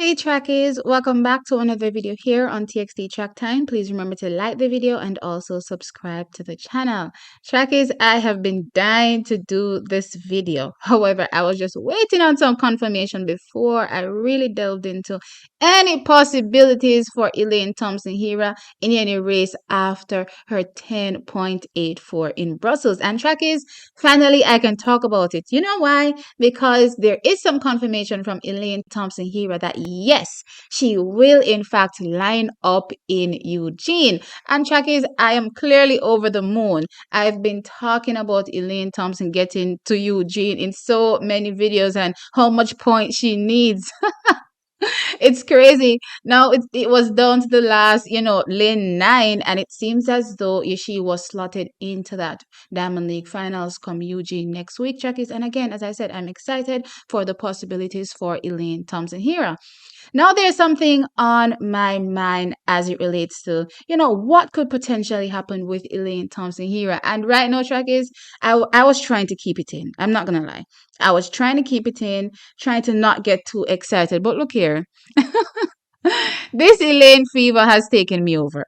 Hey trackies, welcome back to another video here on TXT Track Time. Please remember to like the video and also subscribe to the channel. Trackies, I have been dying to do this video. However, I was just waiting on some confirmation before I really delved into any possibilities for Elaine Thompson-Herah in any race after her 10.84 in Brussels. And trackies, finally I can talk about it. You know why? Because there is some confirmation from Elaine Thompson-Herah that yes, she will in fact line up in Eugene. And trackies, I am clearly over the moon. I've been talking about Elaine Thompson getting to Eugene in so many videos and how much points she needs. It's crazy. Now it was down to the last, lane 9, and it seems as though she was slotted into that Diamond League finals come Eugene next week, Jackies. And again, as I said, I'm excited for the possibilities for Elaine Thompson-Herah. Now there's something on my mind as it relates to, what could potentially happen with Elaine Thompson-Herah. And right now, track is, I was trying to keep it in. I'm not going to lie. I was trying to keep it in, trying to not get too excited. But look here. This Elaine fever has taken me over.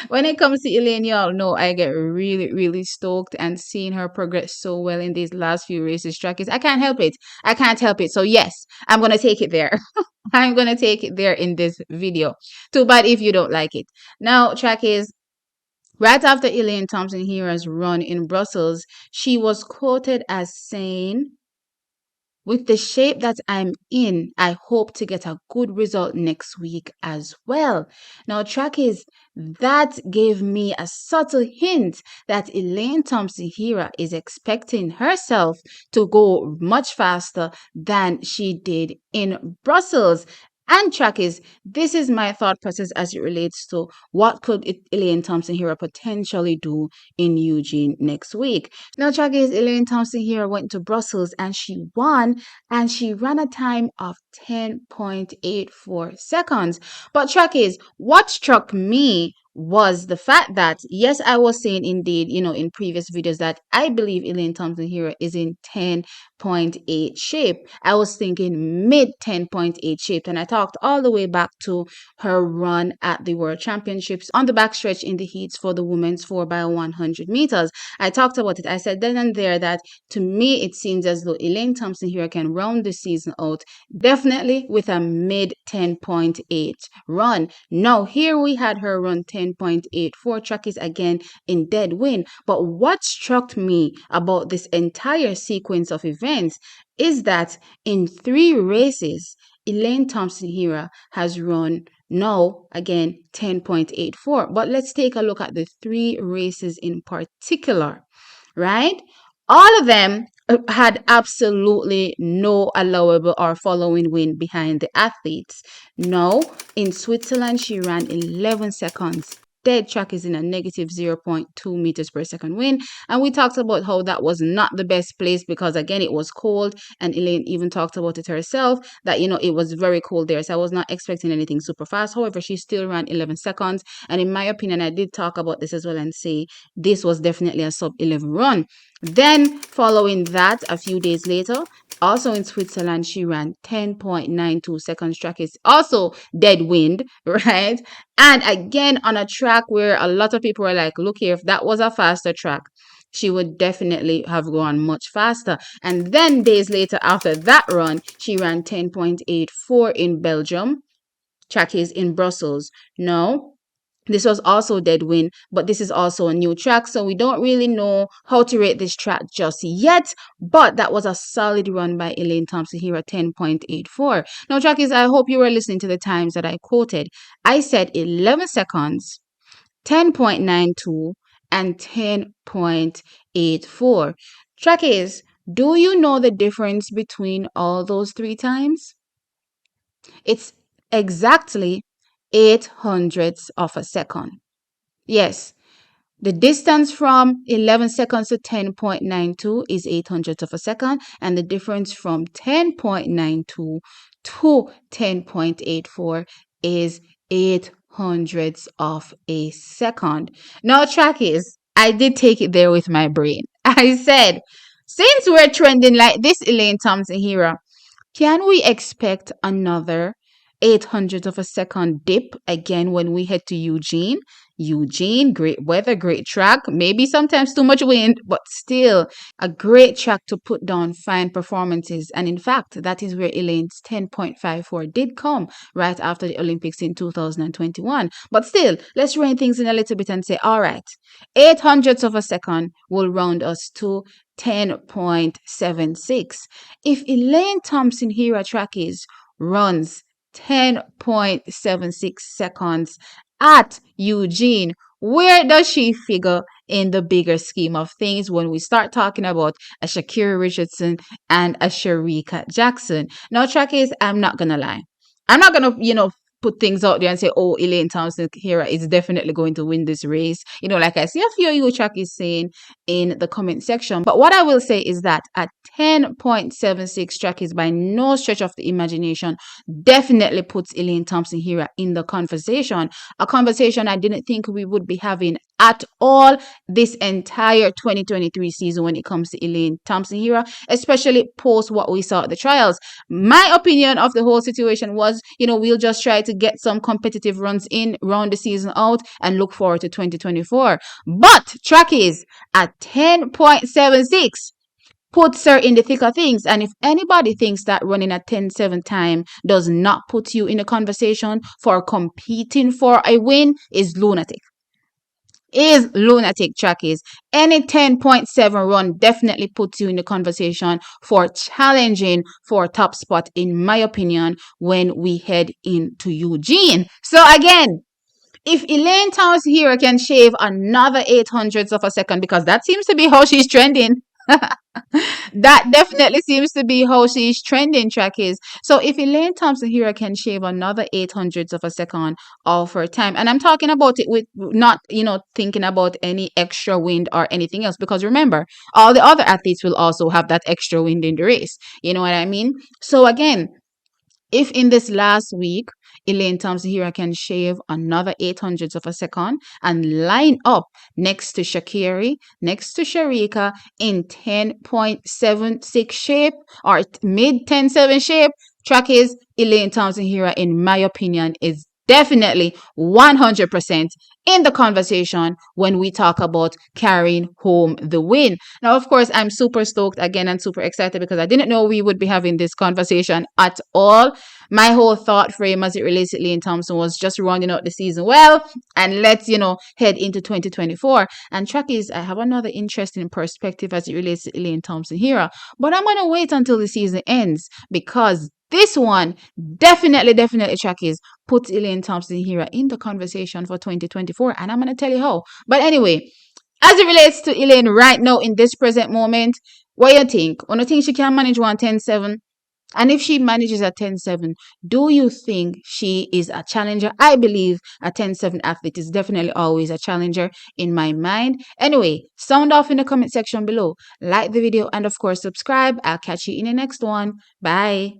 When it comes to Elaine, y'all know I get really, really stoked and seeing her progress so well in these last few races. Track is, I can't help it. I can't help it. So yes, I'm gonna take it there. I'm gonna take it there in this video. Too bad if you don't like it. Now, track is, right after Elaine Thompson-Herah's run in Brussels, she was quoted as saying, "With the shape that I'm in, I hope to get a good result next week as well." Now, track is, that gave me a subtle hint that Elaine Thompson-Herah is expecting herself to go much faster than she did in Brussels. And track is, this is my thought process as it relates to what could Elaine Thompson-Herah potentially do in Eugene next week. Now, track is, Elaine Thompson-Herah went to Brussels and she won, and she ran a time of 10.84 seconds. But track is, what struck me was the fact that, yes, I was saying indeed, in previous videos that I believe Elaine Thompson-Herah is in 10.8 shape. I was thinking mid 10.8 shape, and I talked all the way back to her run at the World Championships on the backstretch in the heats for the women's 4x100 meters. I talked about it. I said then and there that to me it seems as though Elaine Thompson-Herah can round the season out definitely with a mid 10.8 run. Now here we had her run 10.84. Track is again in dead win. But what struck me about this entire sequence of events is that in 3 races, Elaine Thompson-Herah has run now again 10.84. But let's take a look at the 3 races in particular, right? All of them had absolutely no allowable or following win behind the athletes. No, in Switzerland, she ran 11 seconds. Dead. Track is in a negative 0.2 meters per second wind. And we talked about how that was not the best place because, again, it was cold. And Elaine even talked about it herself that, it was very cold there. So I was not expecting anything super fast. However, she still ran 11 seconds. And in my opinion, I did talk about this as well and say this was definitely a sub 11 run. Then, following that, a few days later, also in Switzerland, she ran 10.92 seconds. Track is also dead wind, right? And again, on a track where a lot of people were like, look here, if that was a faster track, she would definitely have gone much faster. And then days later, after that run, she ran 10.84 in Belgium. Track is in Brussels. No. This was also dead wind, but this is also a new track, so we don't really know how to rate this track just yet, but that was a solid run by Elaine Thompson-Herah, 10.84. Now, track is, I hope you were listening to the times that I quoted. I said 11 seconds, 10.92, and 10.84. Track is, do you know the difference between all those 3 times? It's exactly 800ths of a second. Yes, the distance from 11 seconds to 10.92 is 800ths of a second, and the difference from 10.92 to 10.84 is 800ths of a second. Now, track is, I did take it there with my brain. I said, since we're trending like this, Elaine Thompson-Herah, Can we expect another 800th of a second dip again when we head to Eugene? Eugene, great weather, great track, maybe sometimes too much wind, but still a great track to put down fine performances. And in fact, that is where Elaine's 10.54 did come right after the Olympics in 2021. But still, let's rein things in a little bit and say, all right, 800ths of a second will round us to 10.76. If Elaine Thompson here at Trackies runs 10.76 seconds at Eugene, where does she figure in the bigger scheme of things when we start talking about a Sha'carri Richardson and a Shericka Jackson? Now, Trackies, I'm not gonna lie. I'm not gonna, put things out there and say, oh, Elaine Thompson Hera is definitely going to win this race. Like I see a few of you Trackies saying in the comment section. But what I will say is that at 10.76 Trackies, by no stretch of the imagination, definitely puts Elaine Thompson Hera in the conversation. A conversation I didn't think we would be having at all this entire 2023 season when it comes to Elaine Thompson Hera, especially post what we saw at the trials. My opinion of the whole situation was, we'll just try to get some competitive runs in, round the season out, and look forward to 2024. But Trackies at 10.76 puts her in the thick of things. And if anybody thinks that running a 10.7 time does not put you in a conversation for competing for a win, is lunatic. Trackies. Any 10.7 run definitely puts you in the conversation for challenging for top spot, in my opinion, when we head into Eugene. So again, if Elaine Thompson here can shave another 800ths of a second, because that seems to be how she's trending. That definitely seems to be how she's trending, Trackies. So if Elaine Thompson here can shave another 800ths of a second off her time, and I'm talking about it with not, thinking about any extra wind or anything else, because remember, all the other athletes will also have that extra wind in the race. You know what I mean? So again, if in this last week, Elaine Thompson here can shave another 800ths of a second and line up next to Sha'carri, next to Shericka in 10.76 shape or mid 10.7 shape, Trackies, Elaine Thompson here, in my opinion, is definitely 100% in the conversation when we talk about carrying home the win. Now, of course, I'm super stoked again and super excited because I didn't know we would be having this conversation at all. My whole thought frame as it relates to Elaine Thompson was just rounding out the season well, and let's, head into 2024. And Trackies, I have another interesting perspective as it relates to Elaine Thompson here, but I'm going to wait until the season ends, because this one definitely Trackies puts Elaine Thompson here in the conversation for 2024, and I'm going to tell you how. But anyway, as it relates to Elaine right now in this present moment, what you think? Do you think she can manage 110.7? And if she manages a 10.7, do you think she is a challenger? I believe a 10.7 athlete is definitely always a challenger in my mind. Anyway, sound off in the comment section below. Like the video and of course subscribe. I'll catch you in the next one. Bye.